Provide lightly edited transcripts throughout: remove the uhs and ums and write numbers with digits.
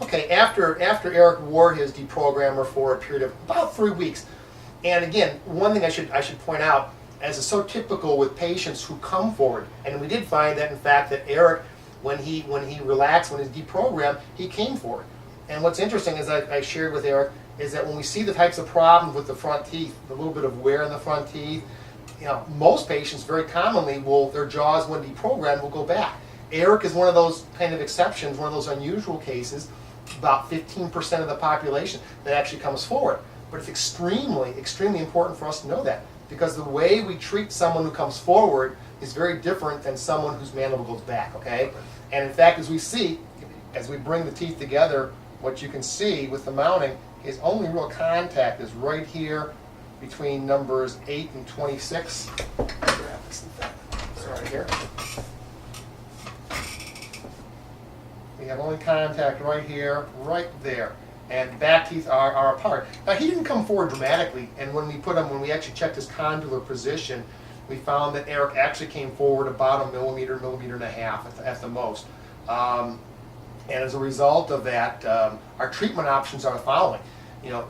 Okay, after Eric wore his deprogrammer for a period of about 3 weeks, and again, one thing I should point out, as is so typical with patients who come forward, and we did find that in fact that Eric, when he relaxed, when he was deprogrammed, he came forward. And what's interesting, as I shared with Eric, is that when we see the types of problems with the front teeth, the little bit of wear in the front teeth, most patients very commonly their jaws when deprogrammed will go back. Eric is one of those kind of exceptions, one of those unusual cases, about 15% of the population that actually comes forward. But it's extremely, extremely important for us to know that, because the way we treat someone who comes forward is very different than someone whose mandible goes back, okay? And in fact, as we bring the teeth together, what you can see with the mounting is only real contact is right here between numbers 8 and 26. Sorry, here. We have only contact right here, right there. And back teeth are apart. Now, he didn't come forward dramatically, and when we actually checked his condylar position, we found that Eric actually came forward about a millimeter and a half at the most. And as a result of that, our treatment options are the following.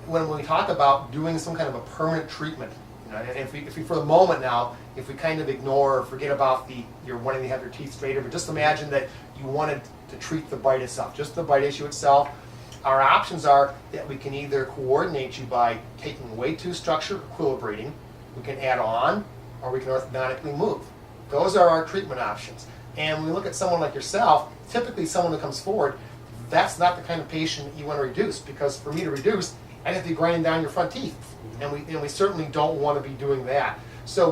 When we talk about doing some kind of a permanent treatment, and if we for the moment now, if we kind of ignore or forget about you're wanting to have your teeth straighter, but just imagine that you wanted to treat the bite itself, just the bite issue itself, our options are that we can either coordinate you by taking away tooth structure, equilibrating, we can add on, or we can orthodontically move. Those are our treatment options. And when we look at someone like yourself, typically someone who comes forward, that's not the kind of patient you want to reduce, because for me to reduce, I'd have to be grinding down your front teeth. And we certainly don't want to be doing that. So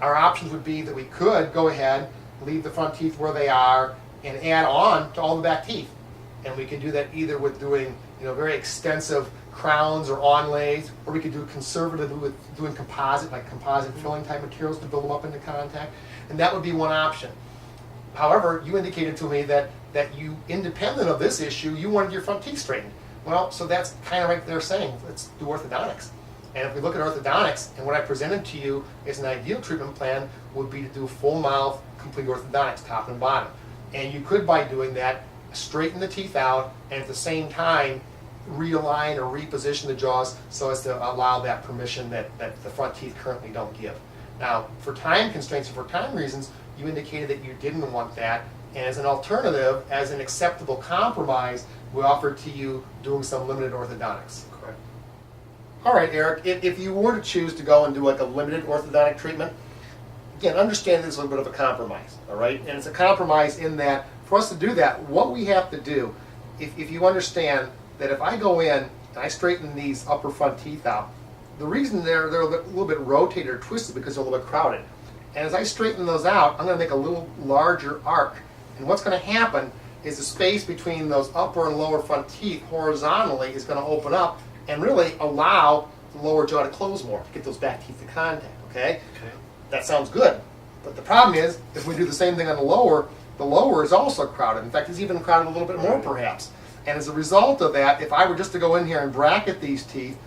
our options would be that we could go ahead, leave the front teeth where they are, and add on to all the back teeth. And we can do that either with doing very extensive crowns or onlays, or we could do conservatively with doing composite filling type materials to build them up into contact. And that would be one option. However, you indicated to me that you, independent of this issue, you wanted your front teeth straightened. Well, so that's kind of right there saying, let's do orthodontics. And if we look at orthodontics, and what I presented to you as an ideal treatment plan would be to do full mouth, complete orthodontics, top and bottom. And you could, by doing that, straighten the teeth out, and at the same time, realign or reposition the jaws so as to allow that permission that the front teeth currently don't give. Now, for time constraints and for time reasons, you indicated that you didn't want that, and as an alternative, as an acceptable compromise, we offered to you doing some limited orthodontics. Correct. All right, Eric, if you were to choose to go and do like a limited orthodontic treatment, again, understand this is a little bit of a compromise, all right? And it's a compromise in that for us to do that, what we have to do, if you understand that if I go in and I straighten these upper front teeth out, the reason they're a little bit rotated or twisted because they're a little bit crowded. And as I straighten those out, I'm going to make a little larger arc. And what's going to happen is the space between those upper and lower front teeth horizontally is going to open up and really allow the lower jaw to close more, to get those back teeth to contact, okay? That sounds good. But the problem is, if we do the same thing on the lower is also crowded. In fact, it's even crowded a little bit more perhaps. And as a result of that, if I were just to go in here and bracket these teeth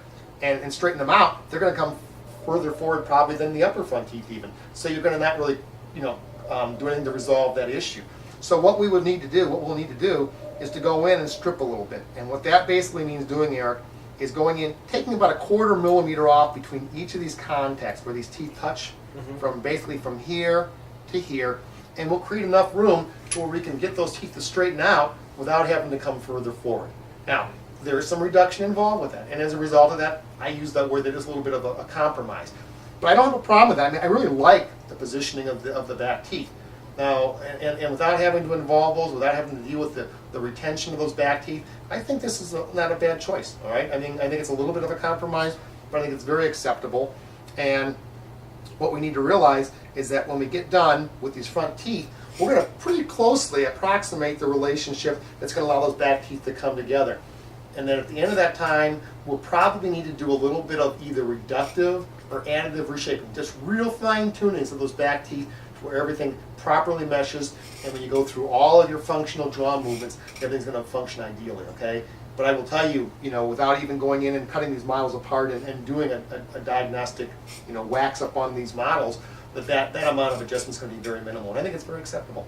and straighten them out, they're going to come further forward probably than the upper front teeth even. So you're going to not really, do anything to resolve that issue. So what we'll need to do is to go in and strip a little bit. And what that basically means doing, Eric, is going in, taking about 1/4 millimeter off between each of these contacts where these teeth touch, from here to here, and we'll create enough room to where we can get those teeth to straighten out without having to come further forward. Now, there is some reduction involved with that, and as a result of that, I use that word that is a little bit of a compromise. But I don't have a problem with that. I mean, I really like the positioning of the back teeth. Now, and without having to involve those, without having to deal with the retention of those back teeth, I think this is not a bad choice, all right? I think it's a little bit of a compromise, but I think it's very acceptable. And what we need to realize is that when we get done with these front teeth, we're going to pretty closely approximate the relationship that's going to allow those back teeth to come together. And then at the end of that time, we'll probably need to do a little bit of either reductive or additive reshaping, just real fine tunings of those back teeth where everything properly meshes, and when you go through all of your functional jaw movements, everything's going to function ideally, okay? But I will tell you, without even going in and cutting these models apart and doing a diagnostic, wax up on these models, that amount of adjustment is going to be very minimal. And I think it's very acceptable.